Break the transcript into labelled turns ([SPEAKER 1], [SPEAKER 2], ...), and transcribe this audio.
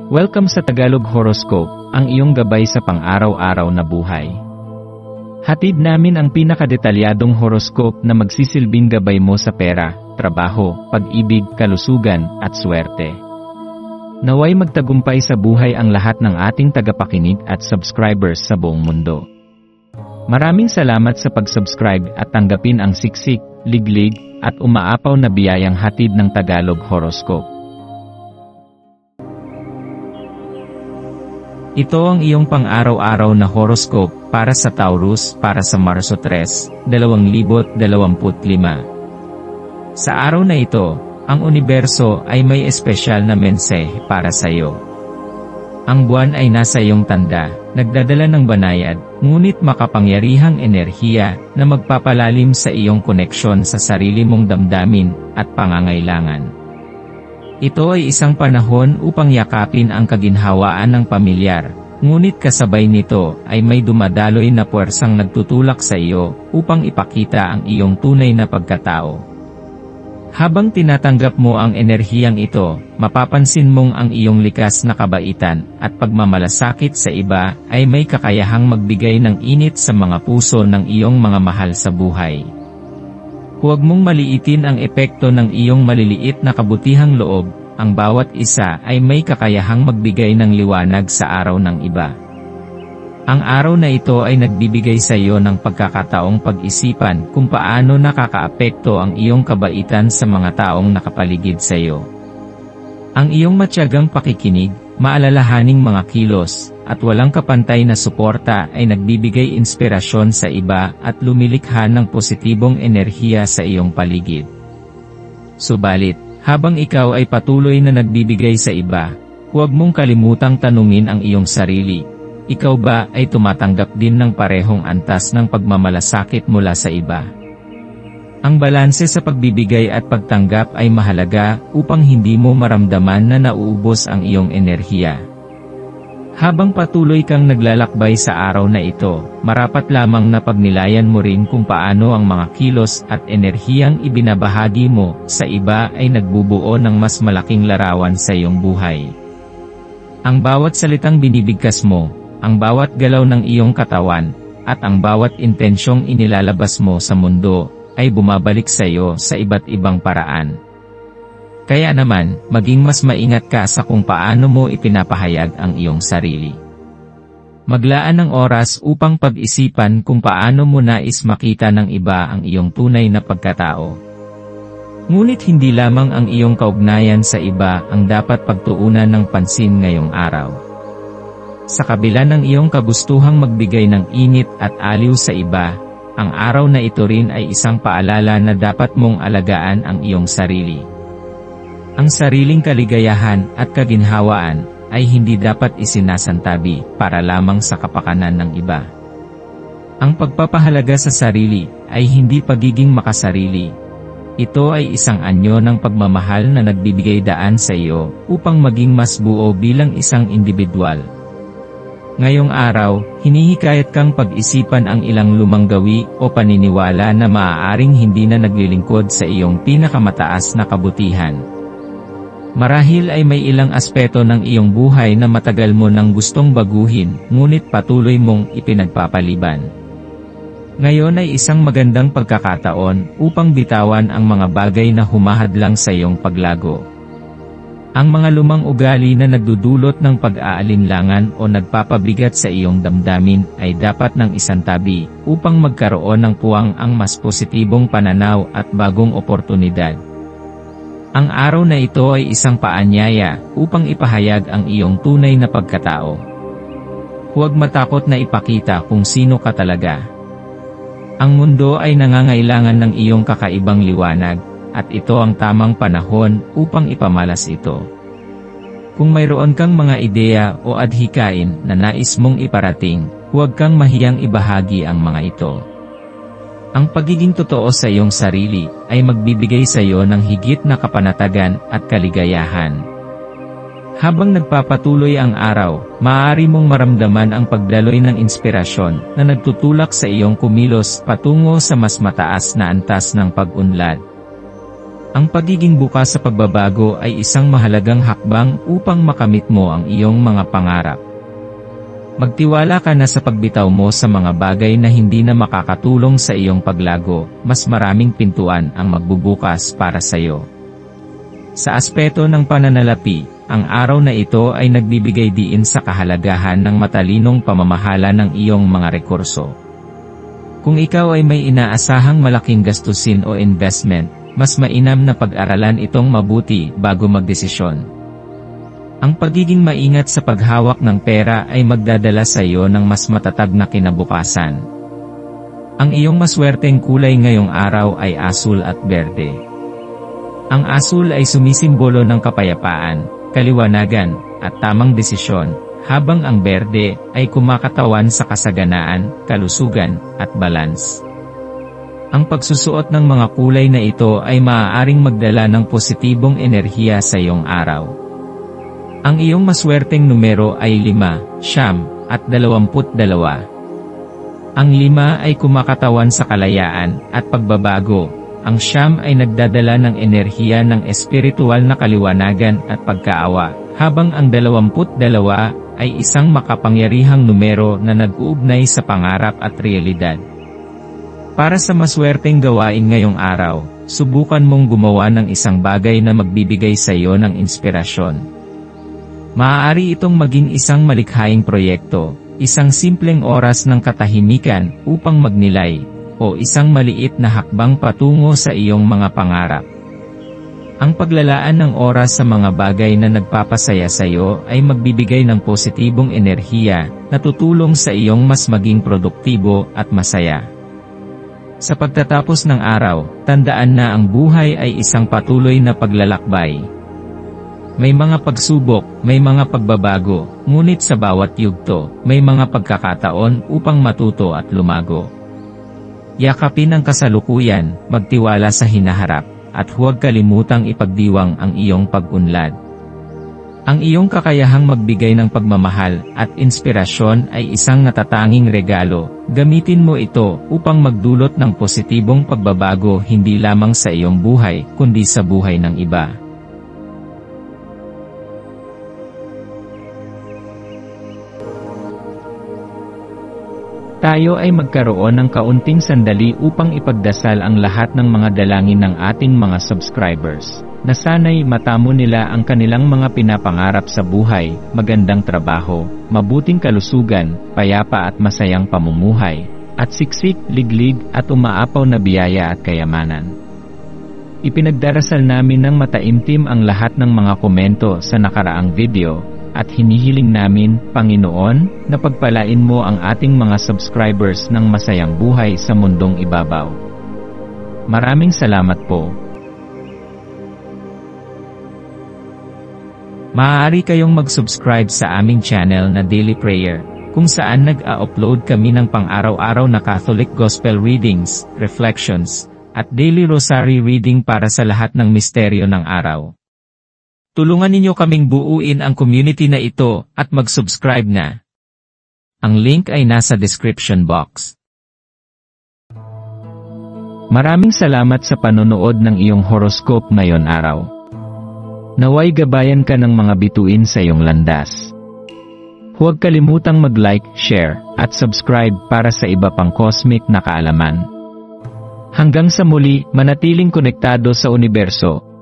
[SPEAKER 1] Welcome sa Tagalog Horoscope, ang iyong gabay sa pang-araw-araw na buhay. Hatid namin ang pinakadetalyadong horoscope na magsisilbing gabay mo sa pera, trabaho, pag-ibig, kalusugan, at swerte. Naway magtagumpay sa buhay ang lahat ng ating tagapakinig at subscribers sa buong mundo. Maraming salamat sa pag-subscribe at tanggapin ang siksik, liglig, at umaapaw na biyayang hatid ng Tagalog Horoscope. Ito ang iyong pang-araw-araw na horoscope para sa Taurus para sa Marso 3, 2025. Sa araw na ito, ang universo ay may espesyal na mensahe para sa iyo. Ang buwan ay nasa iyong tanda, nagdadala ng banayad, ngunit makapangyarihang enerhiya na magpapalalim sa iyong koneksyon sa sarili mong damdamin at pangangailangan. Ito ay isang panahon upang yakapin ang kaginhawaan ng pamilyar, ngunit kasabay nito ay may dumadaloy na puwersang nagtutulak sa iyo upang ipakita ang iyong tunay na pagkatao. Habang tinatanggap mo ang enerhiyang ito, mapapansin mong ang iyong likas na kabaitan at pagmamalasakit sa iba ay may kakayahang magbigay ng init sa mga puso ng iyong mga mahal sa buhay. Huwag mong maliitin ang epekto ng iyong maliliit na kabutihang loob, ang bawat isa ay may kakayahang magbigay ng liwanag sa araw ng iba. Ang araw na ito ay nagbibigay sa iyo ng pagkakataong pag-isipan kung paano nakakaapekto ang iyong kabaitan sa mga taong nakapaligid sa iyo. Ang iyong matiyagang pakikinig, maalalahaning mga kilos, at walang kapantay na suporta ay nagbibigay inspirasyon sa iba at lumilikha ng positibong enerhiya sa iyong paligid. Subalit, habang ikaw ay patuloy na nagbibigay sa iba, huwag mong kalimutang tanungin ang iyong sarili. Ikaw ba ay tumatanggap din ng parehong antas ng pagmamalasakit mula sa iba? Ang balanse sa pagbibigay at pagtanggap ay mahalaga upang hindi mo maramdaman na nauubos ang iyong enerhiya. Habang patuloy kang naglalakbay sa araw na ito, marapat lamang na pagnilayan mo rin kung paano ang mga kilos at enerhiyang ibinabahagi mo sa iba ay nagbubuo ng mas malaking larawan sa iyong buhay. Ang bawat salitang binibigkas mo, ang bawat galaw ng iyong katawan, at ang bawat intensyong inilalabas mo sa mundo, ay bumabalik sa iyo sa iba't ibang paraan. Kaya naman, maging mas maingat ka sa kung paano mo ipinapahayag ang iyong sarili. Maglaan ng oras upang pag-isipan kung paano mo nais makita ng iba ang iyong tunay na pagkatao. Ngunit hindi lamang ang iyong kaugnayan sa iba ang dapat pagtuunan ng pansin ngayong araw. Sa kabila ng iyong kagustuhang magbigay ng init at aliw sa iba, ang araw na ito rin ay isang paalala na dapat mong alagaan ang iyong sarili. Ang sariling kaligayahan at kaginhawaan ay hindi dapat isinasantabi para lamang sa kapakanan ng iba. Ang pagpapahalaga sa sarili ay hindi pagiging makasarili. Ito ay isang anyo ng pagmamahal na nagbibigay daan sa iyo upang maging mas buo bilang isang individual. Ngayong araw, hinihikayat kang pag-isipan ang ilang lumang gawi o paniniwala na maaaring hindi na naglilingkod sa iyong pinakamataas na kabutihan. Marahil ay may ilang aspeto ng iyong buhay na matagal mo nang gustong baguhin, ngunit patuloy mong ipinagpapaliban. Ngayon ay isang magandang pagkakataon upang bitawan ang mga bagay na humahadlang sa iyong paglago. Ang mga lumang ugali na nagdudulot ng pag-aalinlangan o nagpapabigat sa iyong damdamin ay dapat nang isantabi upang magkaroon ng puwang ang mas positibong pananaw at bagong oportunidad. Ang araw na ito ay isang paanyaya upang ipahayag ang iyong tunay na pagkatao. Huwag matakot na ipakita kung sino ka talaga. Ang mundo ay nangangailangan ng iyong kakaibang liwanag, at ito ang tamang panahon upang ipamalas ito. Kung mayroon kang mga ideya o adhikain na nais mong iparating, huwag kang mahiyang ibahagi ang mga ito. Ang pagiging totoo sa iyong sarili ay magbibigay sa iyo ng higit na kapanatagan at kaligayahan. Habang nagpapatuloy ang araw, maaari mong maramdaman ang pagdaloy ng inspirasyon na nagtutulak sa iyong kumilos patungo sa mas mataas na antas ng pag-unlad. Ang pagiging bukas sa pagbabago ay isang mahalagang hakbang upang makamit mo ang iyong mga pangarap. Magtiwala ka na sa pagbitaw mo sa mga bagay na hindi na makakatulong sa iyong paglago, mas maraming pintuan ang magbubukas para sa iyo. Sa aspeto ng pananalapi, ang araw na ito ay nagbibigay diin sa kahalagahan ng matalinong pamamahala ng iyong mga rekurso. Kung ikaw ay may inaasahang malaking gastusin o investment, mas mainam na pag-aralan itong mabuti bago magdesisyon. Ang pagiging maingat sa paghawak ng pera ay magdadala sa iyo ng mas matatag na kinabukasan. Ang iyong maswerteng kulay ngayong araw ay asul at berde. Ang asul ay sumisimbolo ng kapayapaan, kaliwanagan, at tamang desisyon, habang ang berde ay kumakatawan sa kasaganaan, kalusugan, at balance. Ang pagsusuot ng mga kulay na ito ay maaaring magdala ng positibong enerhiya sa iyong araw. Ang iyong maswerteng numero ay 5, 9, at 22. Ang 5 ay kumakatawan sa kalayaan at pagbabago. Ang 9 ay nagdadala ng enerhiya ng espiritual na kaliwanagan at pagkaawa, habang ang 22 ay isang makapangyarihang numero na nag-uugnay sa pangarap at realidad. Para sa maswerteng gawain ngayong araw, subukan mong gumawa ng isang bagay na magbibigay sa iyo ng inspirasyon. Maaari itong maging isang malikhaing proyekto, isang simpleng oras ng katahimikan upang magnilay, o isang maliit na hakbang patungo sa iyong mga pangarap. Ang paglalaan ng oras sa mga bagay na nagpapasaya sa iyo ay magbibigay ng positibong enerhiya na tutulong sa iyong mas maging produktibo at masaya. Sa pagtatapos ng araw, tandaan na ang buhay ay isang patuloy na paglalakbay. May mga pagsubok, may mga pagbabago, ngunit sa bawat yugto, may mga pagkakataon upang matuto at lumago. Yakapin ang kasalukuyan, magtiwala sa hinaharap, at huwag kalimutang ipagdiwang ang iyong pag-unlad. Ang iyong kakayahang magbigay ng pagmamahal at inspirasyon ay isang natatanging regalo. Gamitin mo ito upang magdulot ng positibong pagbabago hindi lamang sa iyong buhay, kundi sa buhay ng iba. Tayo ay magkaroon ng kaunting sandali upang ipagdasal ang lahat ng mga dalangin ng ating mga subscribers, na sana'y matamo nila ang kanilang mga pinapangarap sa buhay, magandang trabaho, mabuting kalusugan, payapa at masayang pamumuhay, at siksik, liglig, at umaapaw na biyaya at kayamanan. Ipinagdarasal namin ng mataimtim ang lahat ng mga komento sa nakaraang video, at hinihiling namin, Panginoon, na pagpalain mo ang ating mga subscribers ng masayang buhay sa mundong ibabaw. Maraming salamat po. Maaari kayong mag-subscribe sa aming channel na Daily Prayer, kung saan nag-a-upload kami ng pang-araw-araw na Catholic Gospel Readings, Reflections, at Daily Rosary Reading para sa lahat ng misteryo ng araw. Tulungan ninyo kaming buuin ang community na ito at mag-subscribe na. Ang link ay nasa description box. Maraming salamat sa panonood ng iyong horoscope ngayon araw. Naway gabayan ka ng mga bituin sa iyong landas. Huwag kalimutang mag-like, share, at subscribe para sa iba pang cosmic na kaalaman. Hanggang sa muli, manatiling konektado sa universo.